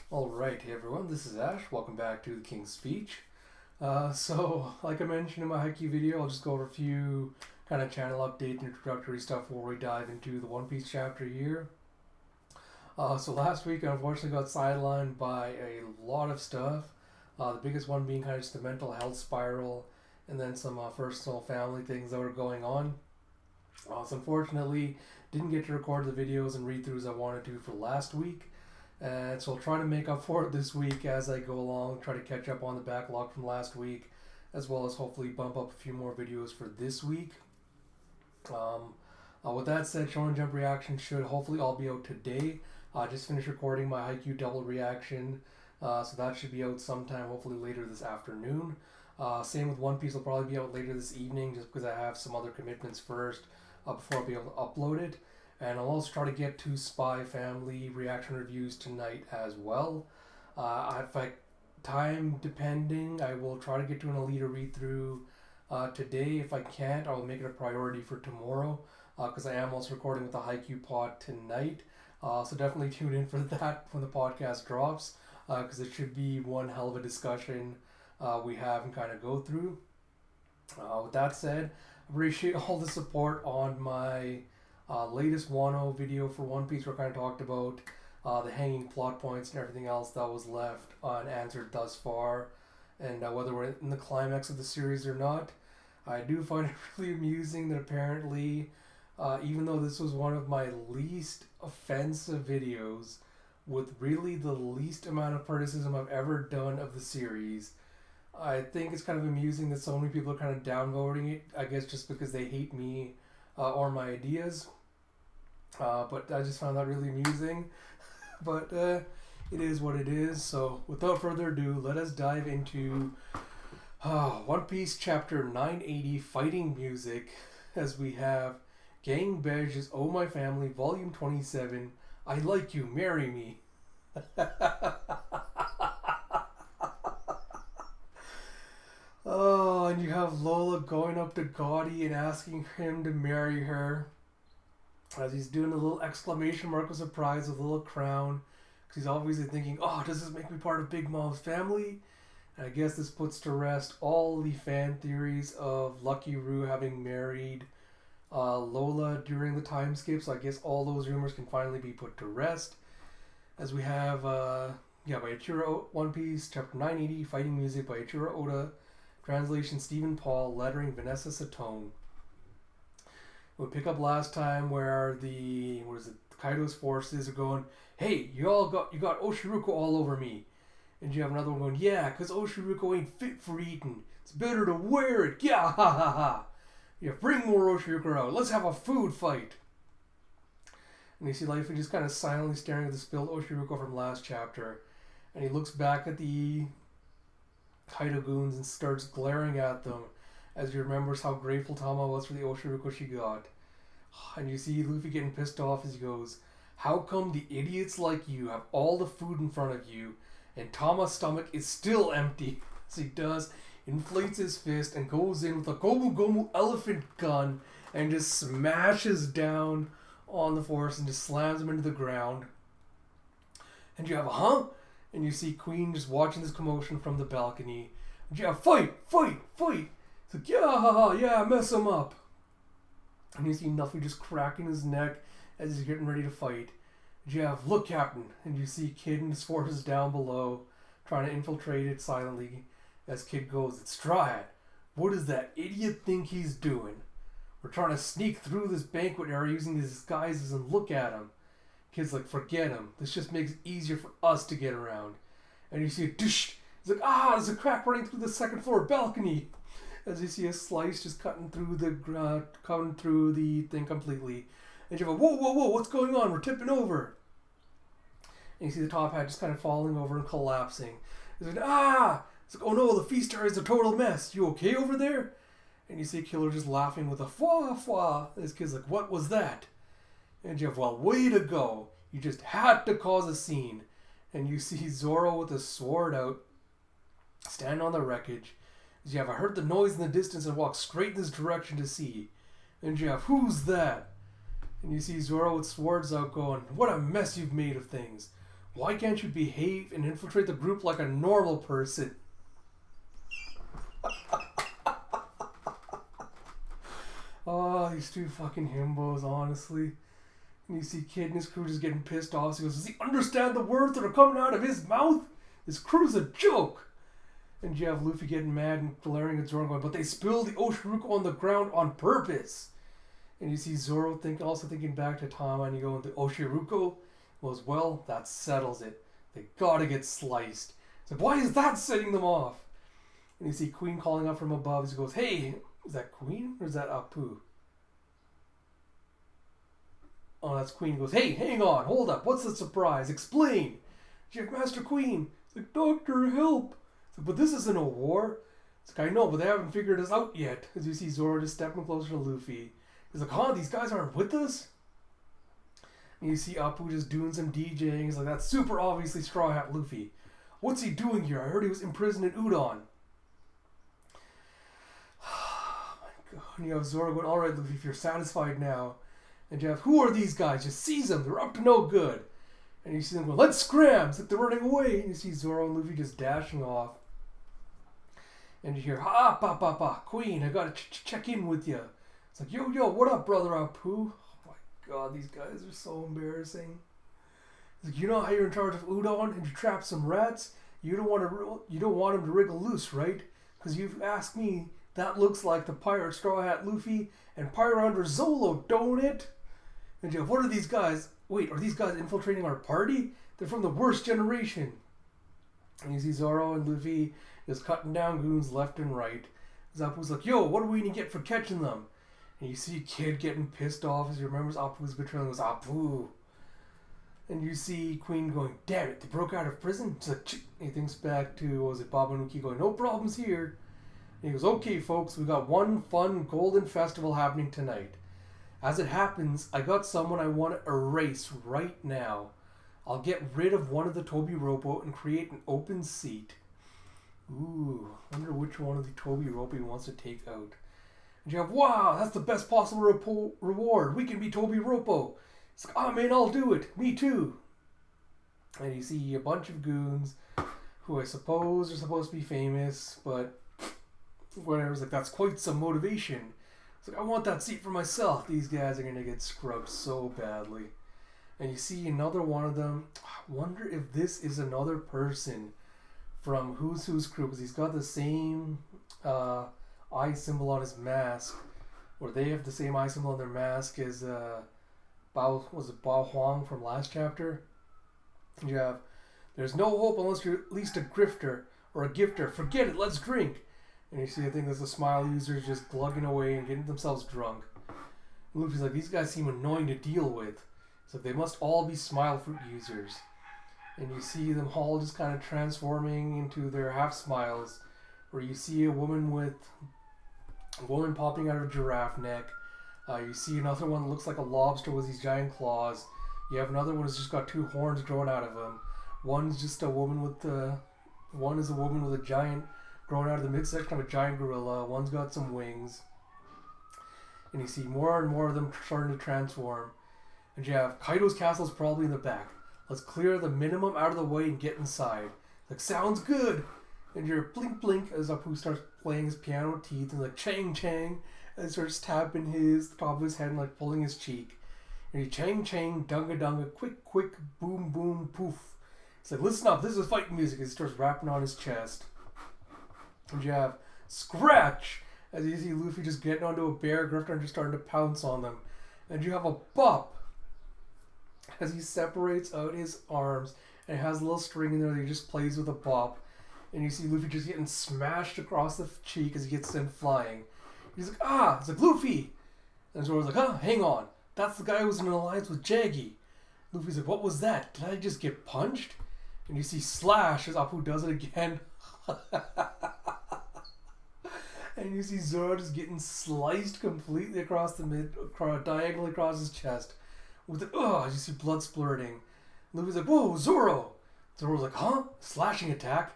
Alright, hey everyone, this is Ash. Welcome back to the King's Speech. Like I mentioned in my haiku video, I'll just go over a few kind of channel update and introductory stuff before we dive into the One Piece chapter here. So last week I unfortunately got sidelined by a lot of stuff. The biggest one being kind of just the mental health spiral and then some personal family things that were going on. So unfortunately, didn't get to record the videos and read-throughs I wanted to for last week. And so I'll try to make up for it this week as I go along, try to catch up on the backlog from last week, as well as hopefully bump up a few more videos for this week. With that said, Shonen Jump reaction should hopefully all be out today. I just finished recording my Haikyuu double reaction, so that should be out sometime, hopefully later this afternoon. Same with One Piece, will probably be out later this evening, just because I have some other commitments first before I'll be able to upload it. And I'll also try to get to Spy Family reaction reviews tonight as well. Time depending, I will try to get to an Alita read-through today. If I can't, I'll make it a priority for tomorrow, because I am also recording with the Haikyuu pod tonight. So definitely tune in for that when the podcast drops, because it should be one hell of a discussion we have and kind of go through. With that said, I appreciate all the support on my latest Wano video for One Piece, where I kind of talked about the hanging plot points and everything else that was left unanswered thus far, and whether we're in the climax of the series or not. I do find it really amusing that apparently, even though this was one of my least offensive videos, with really the least amount of criticism I've ever done of the series, I think it's kind of amusing that so many people are kind of downvoting it, I guess just because they hate me or my ideas. But I just found that really amusing. But it is what it is. So without further ado, let us dive into One Piece chapter 980, Fighting Music, as we have Gang Bej's Oh My Family, volume 27, I Like You, Marry Me. Oh, and you have Lola going up to Gotti and asking him to marry her, as he's doing a little exclamation mark of surprise with a little crown, because he's obviously thinking, oh, does this make me part of Big Mom's family? And I guess this puts to rest all the fan theories of Lucky Roo having married Lola during the time skip, so I guess all those rumors can finally be put to rest, as we have by Ichiro, One Piece, chapter 980, Fighting Music by Ichiro Oda, translation Stephen Paul, lettering Vanessa Satone. We'll pick up last time where Kaido's forces are going, hey, you got Oshiruko all over me. And you have another one going, yeah, because Oshiruko ain't fit for eating. It's better to wear it. Yeah, ha ha ha. Yeah, bring more Oshiruko out. Let's have a food fight. And you see Life just kind of silently staring at the spilled Oshiruko from last chapter. And he looks back at the Kaido goons and starts glaring at them, as he remembers how grateful Tama was for the Oshiruko she got. And you see Luffy getting pissed off as he goes, how come the idiots like you have all the food in front of you and Tama's stomach is still empty? As he does, inflates his fist and goes in with a Gomu Gomu elephant gun and just smashes down on the forest and just slams him into the ground. And you have and you see Queen just watching this commotion from the balcony. And you have fight! It's like, yeah, mess him up. And you see Nuffy just cracking his neck as he's getting ready to fight. Jeff, look, Captain. And you see Kid and his forces down below, trying to infiltrate it silently. As Kid goes, it's Dryad. What does that idiot think he's doing? We're trying to sneak through this banquet area using these disguises, and look at him. Kid's like, forget him. This just makes it easier for us to get around. And you see a dish. He's like, there's a crack running through the second floor balcony. As you see a slice just cutting through the thing completely. And you go, whoa, what's going on? We're tipping over. And you see the top hat just kind of falling over and collapsing. He's like, It's like, oh no, the feast area is a total mess. You okay over there? And you see Killer just laughing with a fwa. This kid's like, what was that? And you have, well, way to go. You just had to cause a scene. And you see Zoro with a sword out, stand on the wreckage. You have, I heard the noise in the distance and walked straight in this direction to see. And you have, who's that? And you see Zoro with swords out going, what a mess you've made of things. why can't you behave and infiltrate the group like a normal person? Oh, these two fucking himbos, honestly. And you see Kid and his crew just getting pissed off. So he goes, does he understand the words that are coming out of his mouth? His crew's a joke. And you have Luffy getting mad and glaring at Zoro going, but they spilled the Oshiruko on the ground on purpose. And you see Zoro also thinking back to Tama, and you go, the Oshiruko goes, well, that settles it. They gotta get sliced. It's like, why is that setting them off? And you see Queen calling up from above. He goes, hey, is that Queen or is that Apoo? Oh, that's Queen. He goes, hey, hang on, hold up. What's the surprise? Explain. Chief Master Queen. It's like, Doctor, help. It's like, but this isn't a war. It's like, I know, but they haven't figured us out yet. As you see Zoro just stepping closer to Luffy. He's like, huh, these guys aren't with us? And you see Apoo just doing some DJing. He's like, that's super obviously Straw Hat Luffy. What's he doing here? I heard he was imprisoned in Udon. Oh my god. And you have Zoro going, alright Luffy, if you're satisfied now. And you have, who are these guys? Just seize them. They're up to no good. And you see them going, let's scram. It's like they're running away. And you see Zoro and Luffy just dashing off. And you hear, Queen, I gotta check in with you. It's like, yo, what up, brother Apoo? Oh my god, these guys are so embarrassing. It's like, you know how you're in charge of Udon and you trap some rats? You don't want them to wriggle loose, right? Because you've asked me, that looks like the pirate Straw Hat Luffy and Pirate Hunter Zolo, don't it? And you go, what are these guys? Wait, are these guys infiltrating our party? They're from the worst generation. And you see Zoro and Luffy just cutting down goons left and right. Apoo's like, yo, what do we need to get for catching them? And you see Kid getting pissed off as he remembers Apoo's betrayal and goes, Apoo. And you see Queen going, damn it, they broke out of prison? It's like, he thinks back to, what was it, Babanuki going, no problems here. And he goes, okay, folks, we got one fun golden festival happening tonight. As it happens, I got someone I want to erase right now. I'll get rid of one of the Toby Roppo and create an open seat. Ooh, I wonder which one of the Toby Roppo he wants to take out. And you have, wow, that's the best possible reward. We can be Toby Roppo. It's like, oh man, I'll do it. Me too. And you see a bunch of goons who I suppose are supposed to be famous, but whatever. It's like, that's quite some motivation. It's like, I want that seat for myself. These guys are going to get scrubbed so badly. And you see another one of them. I wonder if this is another person from Who's crew, because he's got the same eye symbol on his mask, or they have the same eye symbol on their mask as Bao Huang from last chapter. And you have, there's no hope unless you're at least a grifter or a gifter. Forget it, let's drink. And you see, I think there's a smile users just glugging away and getting themselves drunk. And Luffy's like, these guys seem annoying to deal with. So they must all be smile fruit users. And you see them all just kind of transforming into their half smiles, where you see a woman popping out of a giraffe neck. You see another one that looks like a lobster with these giant claws. You have another one that's just got two horns growing out of him. One's just a woman with a giant growing out of the midsection of a giant gorilla. One's got some wings. And you see more and more of them starting to transform. And you have Kaido's castle's probably in the back. Let's clear the minimum out of the way and get inside. Like, sounds good. And you're blink blink as Apoo starts playing his piano teeth and like chang chang, and starts tapping the top of his head and like pulling his cheek. And he chang chang dunga dunga quick quick boom boom poof. It's like, listen up, this is fight music. He starts rapping on his chest. And you have scratch as you see Luffy just getting onto a bear grifter and just starting to pounce on them. And you have a bop as he separates out his arms and it has a little string in there that he just plays with a bop. And you see Luffy just getting smashed across the cheek as he gets sent flying. He's like, ah! It's like, Luffy! And Zoro's like, huh, hang on. That's the guy who was in an alliance with Jaggy. Luffy's like, what was that? Did I just get punched? And you see Slash as Apoo does it again. And you see Zoro just getting sliced completely across the diagonally across his chest. With it, you see blood splurting. Luffy's like, whoa, Zoro! Zoro's like, huh? Slashing attack?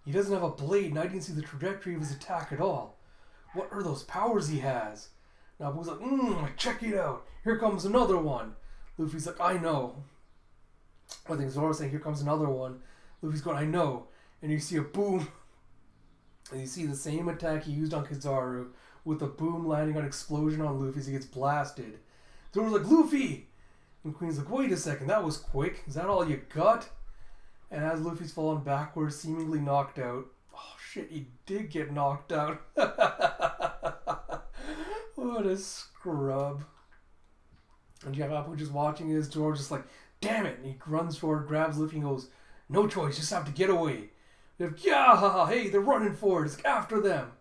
He doesn't have a blade, and I didn't see the trajectory of his attack at all. What are those powers he has? Now Apoo's like, check it out. Here comes another one. Luffy's like, I know. I think Zoro's saying, here comes another one. Luffy's going, I know. And you see a boom. And you see the same attack he used on Kizaru with a boom landing on explosion on Luffy as he gets blasted. Zoro's like, Luffy! And Queen's like, wait a second, that was quick. Is that all you got? And as Luffy's falling backwards, seemingly knocked out. Oh shit, he did get knocked out. What a scrub. And you have Apoo just watching this, Zoro just like, damn it! And he runs forward, grabs Luffy and goes, no choice, just have to get away. You have, yeah, hey, they're running for it, it's after them.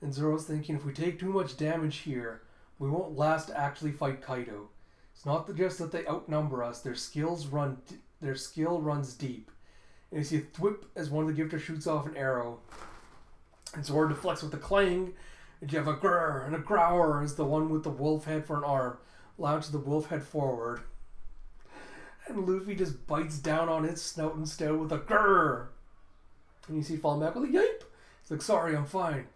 And Zoro's thinking, if we take too much damage here, we won't last to actually fight Kaido. It's not just that they outnumber us, their skill runs deep. And you see a thwip as one of the gifters shoots off an arrow. And Zoro deflects with a clang. And you have a grrr and a growler as the one with the wolf head for an arm launches the wolf head forward. And Luffy just bites down on its snout instead with a grrr. And you see falling back with a yipe. He's like, sorry, I'm fine.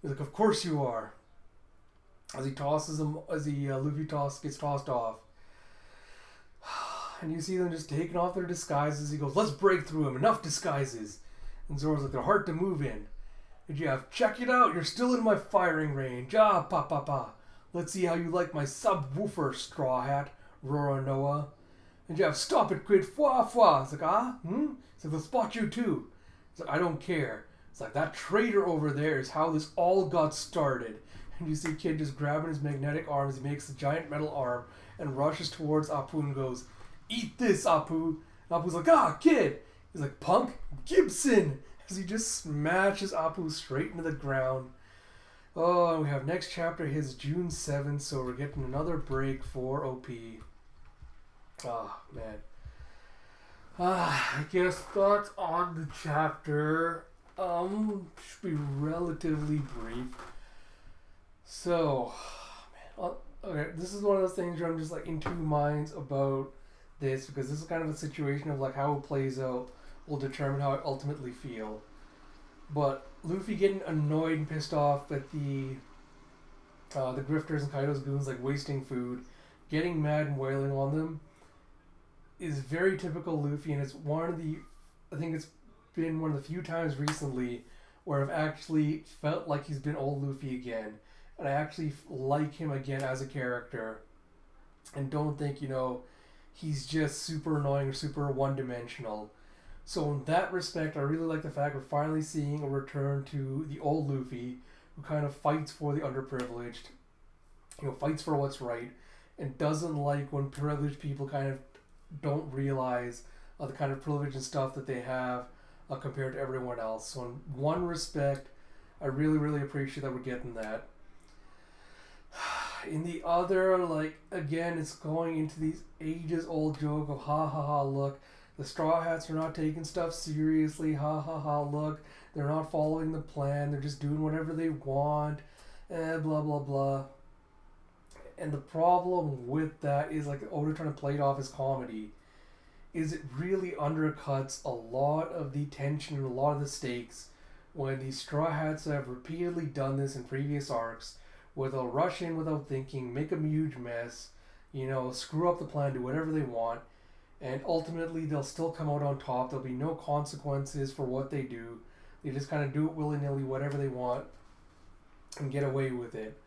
He's like, of course you are. As he tosses him, Luffy gets tossed off. And you see them just taking off their disguises. He goes, let's break through them. Enough disguises. And Zoro's like, they're hard to move in. And you have, check it out. You're still in my firing range. Ah, pa, pa, pa. Let's see how you like my subwoofer, Straw Hat, Roronoa. And you have, stop it, quid, fwa, fwa. It's like, It's like, they'll spot you too. It's like, I don't care. It's like, that traitor over there is how this all got started. And you see Kid just grabbing his magnetic arm as he makes a giant metal arm and rushes towards Apoo and goes, eat this, Apoo. And Apoo's like, Kid. He's like, punk, Gibson. As he just smashes Apoo straight into the ground. Oh, and we have next chapter his June 7th, so we're getting another break for OP. Oh, man. I guess thoughts on the chapter should be relatively brief. So, man, okay, this is one of those things where I'm just like in two minds about this, because this is kind of a situation of like how it plays out will determine how I ultimately feel. But Luffy getting annoyed and pissed off at the grifters and Kaido's goons like wasting food, getting mad and wailing on them, is very typical Luffy, and it's I think it's been one of the few times recently where I've actually felt like he's been old Luffy again, and I actually like him again as a character, and don't think, he's just super annoying or super one-dimensional. So in that respect, I really like the fact we're finally seeing a return to the old Luffy, who kind of fights for the underprivileged, fights for what's right, and doesn't like when privileged people kind of don't realize the kind of privilege and stuff that they have compared to everyone else. So in one respect, I really, really appreciate that we're getting that. In the other, again, it's going into these ages-old joke of ha ha ha, look, the Straw Hats are not taking stuff seriously, ha ha ha, look, they're not following the plan, they're just doing whatever they want, blah blah blah. And the problem with that is Oda trying to play it off as comedy, is it really undercuts a lot of the tension and a lot of the stakes when these Straw Hats have repeatedly done this in previous arcs, where they'll rush in without thinking, make a huge mess, screw up the plan, do whatever they want, and ultimately they'll still come out on top. There'll be no consequences for what they do. They just kind of do it willy-nilly, whatever they want, and get away with it.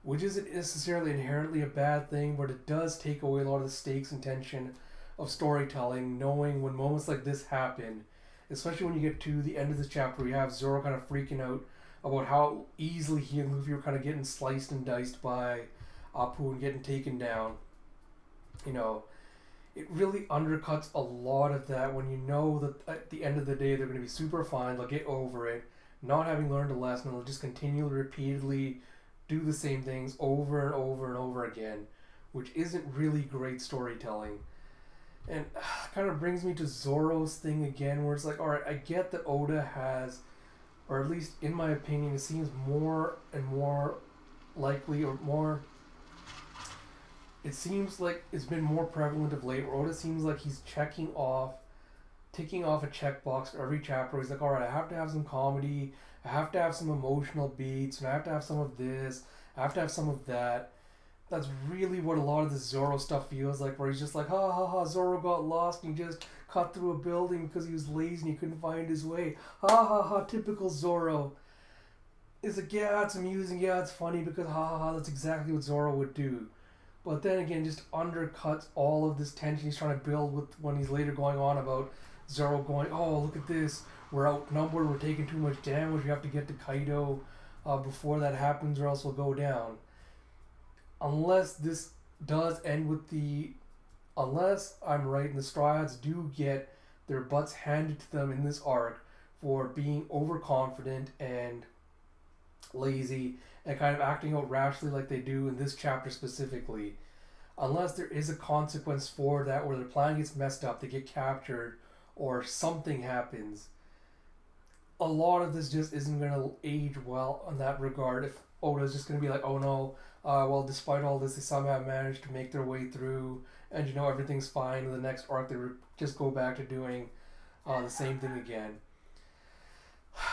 Which isn't necessarily inherently a bad thing, but it does take away a lot of the stakes and tension of storytelling, knowing when moments like this happen, especially when you get to the end of this chapter, we have Zoro kind of freaking out about how easily he and Luffy are kind of getting sliced and diced by Apoo and getting taken down. It really undercuts a lot of that when you know that at the end of the day they're going to be super fine, they'll get over it, not having learned a lesson, they'll just continually, repeatedly do the same things over and over and over again, which isn't really great storytelling. And kind of brings me to Zoro's thing again, where it's like, alright, I get that Oda has, or at least in my opinion, it seems more and more likely, or more, it seems like it's been more prevalent of late, where Oda seems like he's ticking off a checkbox for every chapter. He's like, alright, I have to have some comedy, I have to have some emotional beats, and I have to have some of this, I have to have some of that. That's really what a lot of the Zoro stuff feels like, where he's just like, ha ha ha, Zoro got lost and he just cut through a building because he was lazy and he couldn't find his way. Ha ha ha, typical Zoro. It's like, yeah, it's amusing, yeah, it's funny because ha ha ha, that's exactly what Zoro would do. But then again, just undercuts all of this tension he's trying to build with when he's later going on about Zoro going, oh, look at this, we're outnumbered, we're taking too much damage, we have to get to Kaido before that happens or else we'll go down. Unless this does end with the, unless I'm right and the Straw Hats do get their butts handed to them in this arc for being overconfident and lazy and kind of acting out rashly like they do in this chapter specifically. Unless there is a consequence for that where their plan gets messed up, they get captured, or something happens, a lot of this just isn't going to age well in that regard. If Oda's just going to be like, oh no, well, despite all this, they somehow managed to make their way through, and everything's fine. In the next arc, they just go back to doing the same thing again.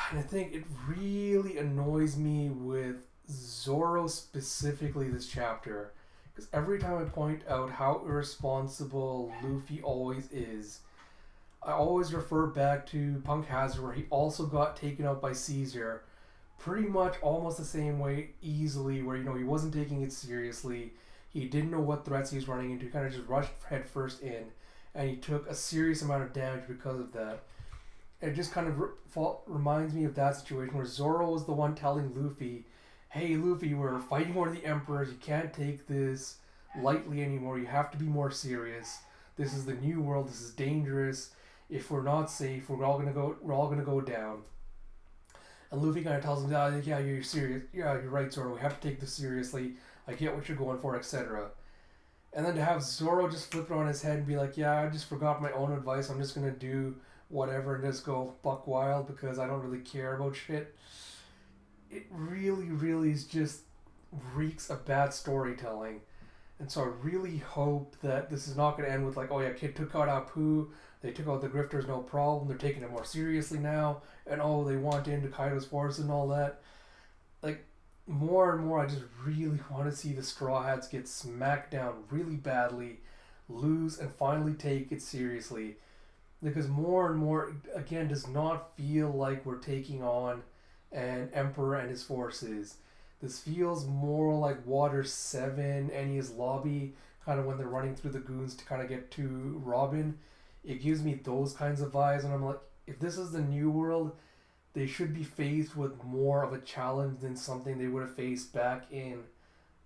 And I think it really annoys me with Zoro specifically this chapter, because every time I point out how irresponsible Luffy always is, I always refer back to Punk Hazard, where he also got taken out by Caesar pretty much almost the same way easily, where he wasn't taking it seriously, he didn't know what threats he was running into, he kind of just rushed headfirst in, and he took a serious amount of damage because of that. It just kind of reminds me of that situation where Zoro was the one telling Luffy, hey Luffy, we're fighting one of the emperors, you can't take this lightly anymore, you have to be more serious, this is the new world, this is dangerous, if we're not safe, we're all gonna go down. And Luffy kind of tells him, yeah, you're serious. Yeah, you're right, Zoro. We have to take this seriously. I get what you're going for, etc. And then to have Zoro just flip it on his head and be like, yeah, I just forgot my own advice. I'm just going to do whatever and just go buck wild because I don't really care about shit. It really, really is just reeks of bad storytelling. And so I really hope that this is not going to end with like, oh yeah, kid took out Apoo, they took out the grifters, no problem, they're taking it more seriously now, and oh, they want into Kaido's force and all that. Like, more and more, I just really want to see the Straw Hats get smacked down really badly, lose, and finally take it seriously. Because more and more, again, does not feel like we're taking on an Emperor and his forces. This feels more like Water 7, Enya's lobby, kind of when they're running through the goons to kind of get to Robin. It gives me those kinds of vibes, and I'm like, if this is the new world, they should be faced with more of a challenge than something they would have faced back in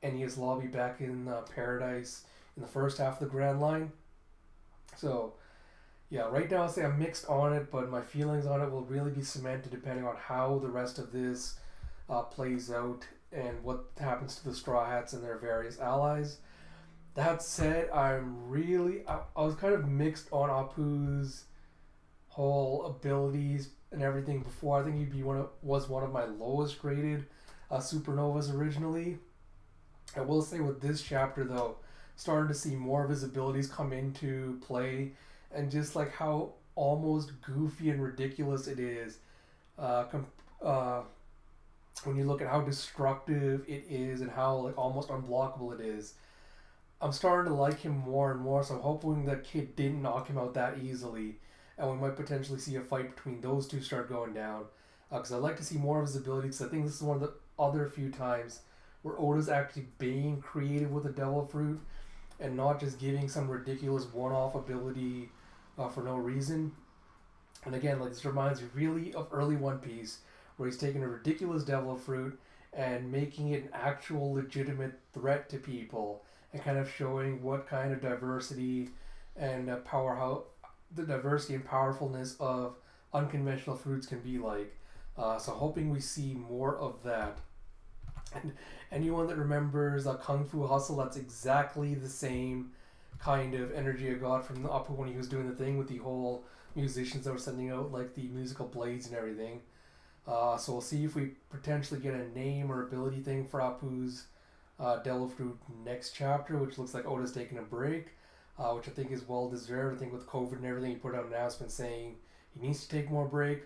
Enya's lobby, back in Paradise, in the first half of the Grand Line. So, yeah, right now I'll say I'm mixed on it, but my feelings on it will really be cemented depending on how the rest of this plays out and what happens to the Straw Hats and their various allies. That said, I was kind of mixed on Apoo's whole abilities and everything before. I think he'd be was one of my lowest graded supernovas originally. I will say with this chapter though, starting to see more of his abilities come into play, and just like how almost goofy and ridiculous it is when you look at how destructive it is and how like almost unblockable it is. I'm starting to like him more and more, so I'm hoping that Kid didn't knock him out that easily, and we might potentially see a fight between those two start going down. Because I'd like to see more of his abilities, because I think this is one of the other few times where Oda's actually being creative with the Devil Fruit, and not just giving some ridiculous one-off ability for no reason. And again, like, this reminds me really of early One Piece, where he's taking a ridiculous Devil Fruit and making it an actual legitimate threat to people, and kind of showing what kind of diversity and the diversity and powerfulness of unconventional fruits can be like. So hoping we see more of that. And anyone that remembers Kung Fu Hustle, that's exactly the same kind of energy I got from the Apoo when he was doing the thing with the whole musicians that were sending out like the musical blades and everything. So we'll see if we potentially get a name or ability thing for Apoo's Devil Fruit next chapter, which looks like Oda's taking a break, which I think is well deserved. I think with COVID and everything, he put out an announcement saying he needs to take more break.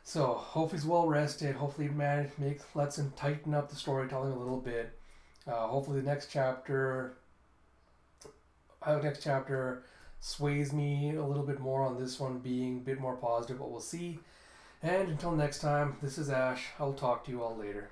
So hope he's well rested. Hopefully, lets him tighten up the storytelling a little bit. Hopefully, next chapter sways me a little bit more on this one being a bit more positive, but we'll see. And until next time, this is Ash. I'll talk to you all later.